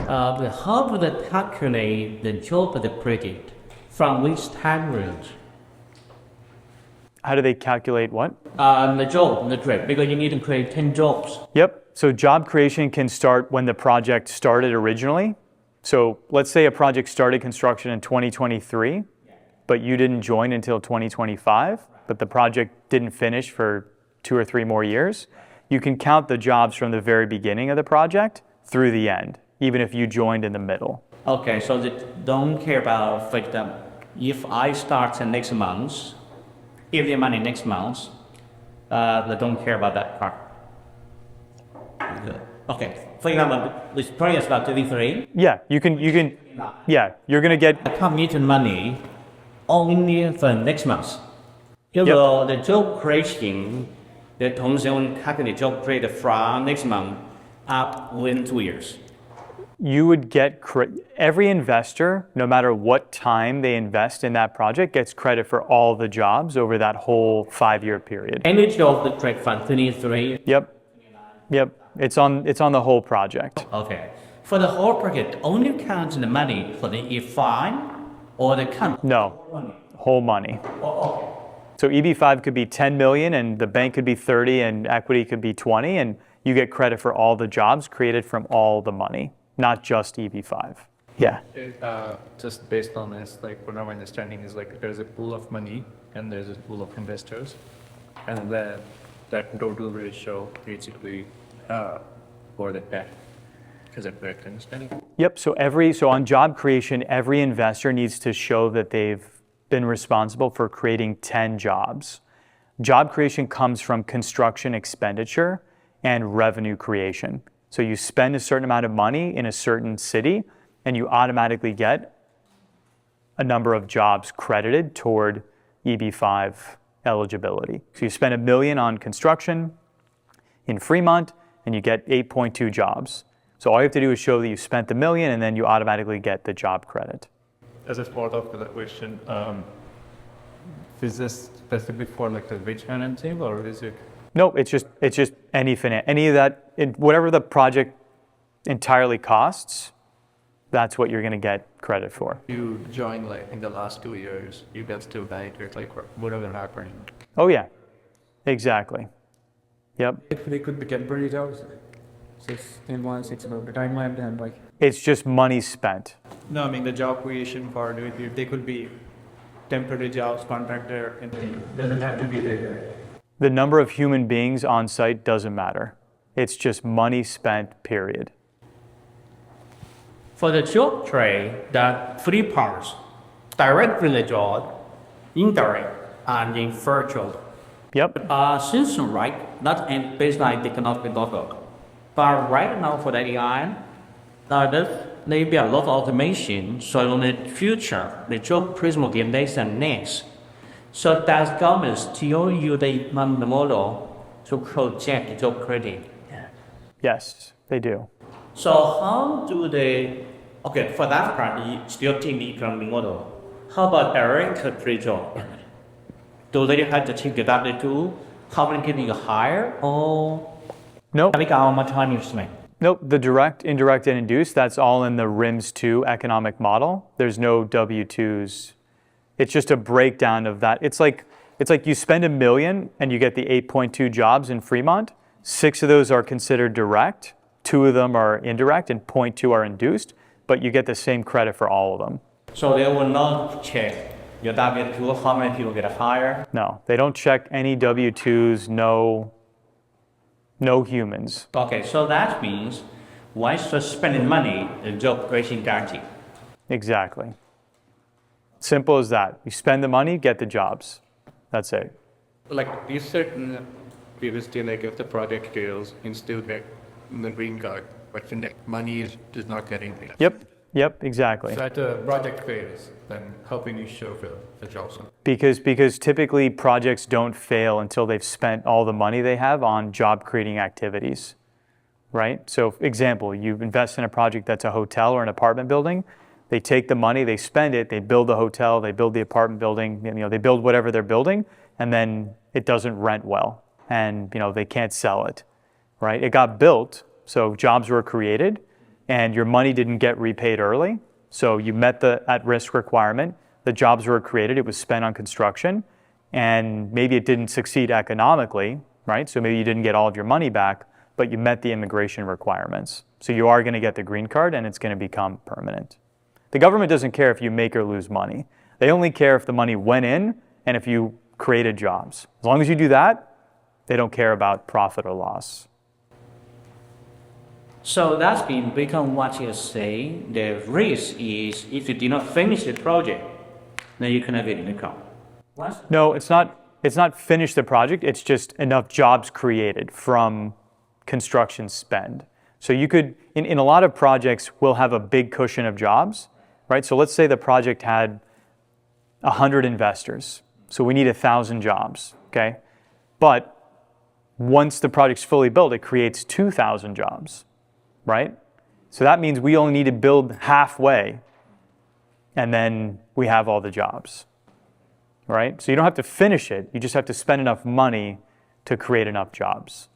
How do they calculate the job credit from which time range? How do they calculate what? The job, the trade, because you need to create 10 jobs. Yep. So job creation can start when the project started originally. So let's say a project started construction in 2023, but you didn't join until 2025, but the project didn't finish for 2 or 3 more years. You can count the jobs from the very beginning of the project through the end, even if you joined in the middle. Okay, so they don't care about, for example, if I start next month, give the money next month, they don't care about that part. Good. Okay, for example, this project is about 23. Yeah, you're gonna get. I commit money only for next month. If the job creation, the 同时 will calculate job created from next month up within 2 years. You would get every investor, no matter what time they invest in that project, gets credit for all the jobs over that whole 5-year period. Any job that trade from 23. Yep. It's on the whole project. Okay. For the whole project, only count the money for the EB-5 or the company? No, whole money. Okay. So EB-5 could be 10 million and the bank could be 30 and equity could be 20 and you get credit for all the jobs created from all the money, not just EB-5. Yeah. Just based on this, like what our understanding is like there's a pool of money and there's a pool of investors, and then that total ratio basically for the debt. Is that correct understanding? Yep. So on job creation, every investor needs to show that they've been responsible for creating 10 jobs. Job creation comes from construction expenditure and revenue creation. So you spend a certain amount of money in a certain city and you automatically get a number of jobs credited toward EB-5 eligibility. So you spend $1 million on construction in Fremont and you get 8.2 jobs. So all you have to do is show that you spent the $1 million and then you automatically get the job credit. As a follow-up to that question, is this specific for like the bridge financing or is it? No, it's just any of that, whatever the project entirely costs, that's what you're going to get credit for. You join like in the last 2 years, you get still bank or like whatever happened. Oh yeah, exactly. Yep. If they could be temporary jobs, 6 months, it's about the timeline and like. It's just money spent. No, I mean the job creation part, they could be temporary jobs, contractor, and it doesn't have to be there. The number of human beings on site doesn't matter. It's just money spent, period. For the job trade, there are 3 parts: direct with job, indirect, and in virtual. Yep. Since right, not based on economic model, but right now for the AI, there may be a lot of automation. So in the future, the job creation will be less and less. So does government still use the economic model to project the job credit? Yes, they do. So how do they, okay, for that part, you still take the economic model. How about direct pre-job? Do they have to take the W2? How many people you hire? Or Nope. how much time you spend? Nope. The direct, indirect, and induced, that's all in the RIMS 2 economic model. There's no W2s. It's just a breakdown of that. It's like you spend $1 million and you get the 8.2 jobs in Fremont. 6 of those are considered direct, 2 of them are indirect, and 0.2 are induced, but you get the same credit for all of them. So they will not check your W2, how many people get hired? No, they don't check any W2s, no humans. Okay, so that means once you're spending money, the job creation guarantee. Exactly. Simple as that. You spend the money, get the jobs. That's it. Like you said previously, like if the project fails, you still get the green card, but the money is not getting there. Yep, exactly. So at the project fails, then how can you show for the jobs? Because typically projects don't fail until they've spent all the money they have on job creating activities, right? So example, you invest in a project that's a hotel or an apartment building, they take the money, they spend it, they build the hotel, they build the apartment building, they build whatever they're building, and then it doesn't rent well, and they can't sell it, right? It got built, so jobs were created, and your money didn't get repaid early, so you met the at-risk requirement, the jobs were created, it was spent on construction, and maybe it didn't succeed economically, right? So maybe you didn't get all of your money back, but you met the immigration requirements. So you are going to get the green card and it's going to become permanent. The government doesn't care if you make or lose money. They only care if the money went in and if you created jobs. As long as you do that, they don't care about profit or loss. So that's been become what you say. The risk is if you do not finish the project, then you cannot get income. What? No, it's not finish the project, it's just enough jobs created from construction spend. So you could, in a lot of projects, we'll have a big cushion of jobs, right? So let's say the project had 100 investors. So we need 1,000 jobs, okay? But once the project's fully built, it creates 2,000 jobs, right? So that means we only need to build halfway, and then we have all the jobs, right? So you don't have to finish it, you just have to spend enough money to create enough jobs.